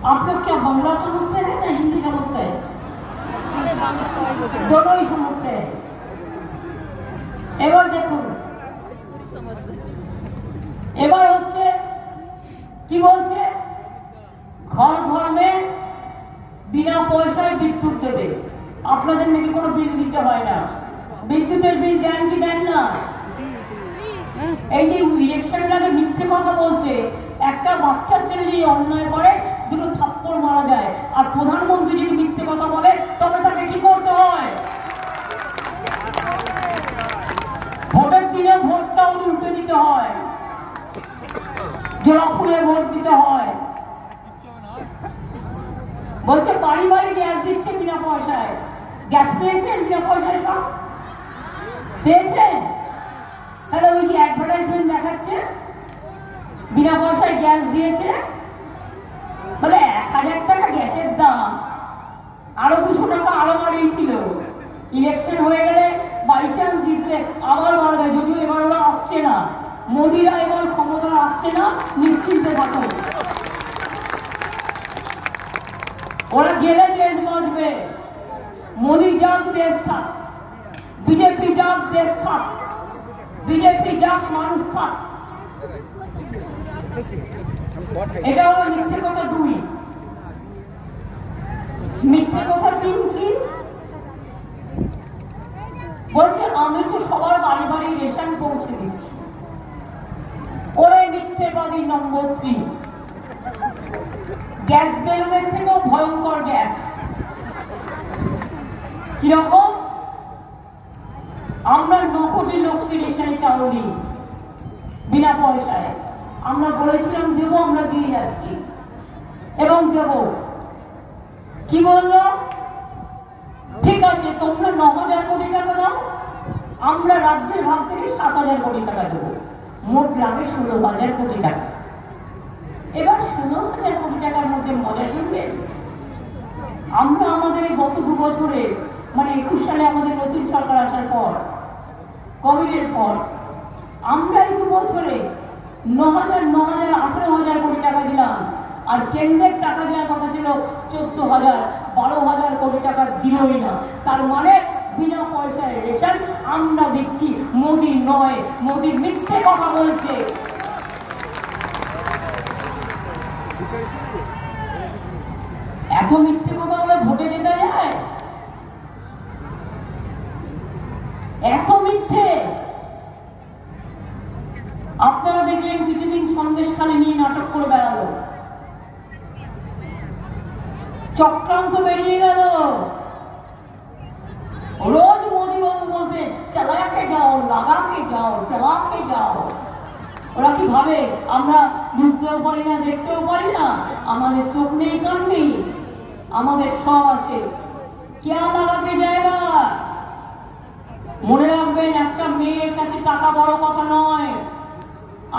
आप लोग क्या बांग्ला समझते हैं ना हिंदी समझते हैं? दोनों ही समझते हैं। এবার দেখুন, এবার হচ্ছে কি বলছে, ঘর ঘর में বিনা পয়সায় বিদ্যুৎ দেবে। আপনাদের নাকি কোনো বিল দিতে হয় না। বিদ্যুতের বিল দেন কি দেন না? এই যে ইলেকশনের আগে মিথ্যে কথা বলছে, একটা বাচ্চা ছেলে যদি অন্যায় করে দুটো থাপ্পড় মারা যায়, আর প্রধানমন্ত্রী যদি মিথ্যে কথা বলে তবে তাকে কি করতে হয়? ভোটের দিনে ভোটটাও উল্টে দিতে হয়, জোড়া ফুলে ভোট দিতে হয়। বলছে বাড়ি বাড়ি গ্যাস দিচ্ছে বিনা পয়সায়। গ্যাস পেয়েছেন বিনা পয়সায়? সব পেয়েছেন? তাহলে ওই যে অ্যাডভার্টাইজমেন্ট দেখাচ্ছে বিনা পয়সায় গ্যাস দিয়েছে, বলে 1000 টাকা গ্যাসের দাম, আরো 200 টাকা আরো বাড়িয়েছিল। ইলেকশন হয়ে গেলে বাই চান্স জিতলে আবার বাড়বে, যদিও এবার ওরা আসছে না, মোদিরা এবার ক্ষমতা আসছে না, নিশ্চিন্তে থাকুন। ওরা গেলে দেশ বাঁচবে। মোদি যাক দেশ থাক, বিজেপি যাক দেশ থাক, বিজেপি যাক মানুষ থাক। এটা হলো মিথ্যে কথা 2। মিথ্যে কথা 3 কি বলছে? আমি তো সবার বাড়ি বাড়ি রেশন পৌঁছে দিচ্ছি। ওরে মিথ্যেবাদী নম্বর 3। গ্যাস বেলুনের থেকেও ভয়ঙ্কর গ্যাস। কিরকম? আমরা 9 কোটি লোককে রেশনে চাউল দিই বিনা পয়সায়। আমরা বলেছিলাম দেবো, আমরা দিয়ে যাচ্ছি এবং দেব। কি বললো? ঠিক আছে, তোমরা 9000 কোটি টাকা দাও, আমরা রাজ্যের ভাগ থেকে 7000 কোটি টাকা দেবো। মোট লাগে 16000 কোটি টাকা। এবার 16000 কোটি টাকার মধ্যে মজা শুনবেন, আমরা আমাদের গত 2 বছরে, মানে 21 সালে আমাদের নতুন সরকার আসার পর, কোভিডের পর, আমরা এই 2 বছরে 9000, 18000 কোটি টাকা দিলাম। আর কেন্দ্রের টাকা দেওয়ার কথা ছিল 14000, 12000 কোটি টাকা দিলই না। তার মানে বিনা পয়সায় রেশন আমরা দিচ্ছি, মোদি নয়। মোদি মিথ্যে কথা বলছে। এত মিথ্যে কথা বলে ভোটে যেতে যায়? এত মিথ্যে? আপনারা দেখলেন কিছুদিন সন্দেশখালী নিয়ে নাটক করে বেড়ালো, চক্রান্ত বেরিয়ে গেল। রোজ মোদি বাবু বলতে চালাকে যাও, লাগাকে যাও, চালাকে যাও। ওরা কি ভাবে আমরা বুঝতেও পারি না, দেখতেও পারি না? আমাদের চোখ নেই, কান নেই, আমাদের সব আছে। কে লাগাকে জায়গা? মনে রাখবেন, একটা মেয়ের কাছে টাকা বড় কথা নয়।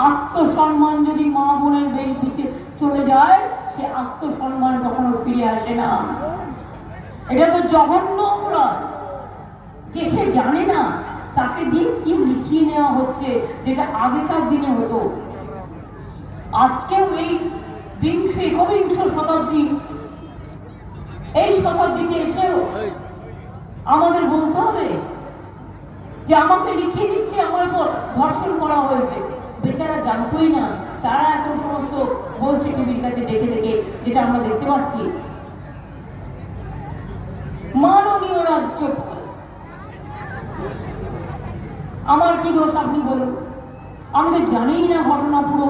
আত্মসম্মান যদি মা বোনের পিছে চলে যায়, সে আত্মসম্মান কখনো ফিরে আসে না। এটা তো জঘন্য অপরাধ। যে সে জানে না, তাকে দিয়ে কি লিখিয়ে নেওয়া হচ্ছে, যেটা আগেকার দিনে হতো। আজকেও এই একবিংশ শতাব্দী, এই শতাব্দীতে এসেও আমাদের বলতে হবে যে আমাকে লিখিয়ে দিচ্ছে, আমার উপর ধর্ষণ করা হয়েছে। বেচারা জানতোই না, তারা এখন সমস্ত বলছে টিভির কাছে দেখে দেখে, যেটা আমরা দেখতে পাচ্ছি। মাননীয় রাজ্যপাল, আমার কি দোষ আপনি বলুন? আমি তো জানিই না ঘটনা পুরো।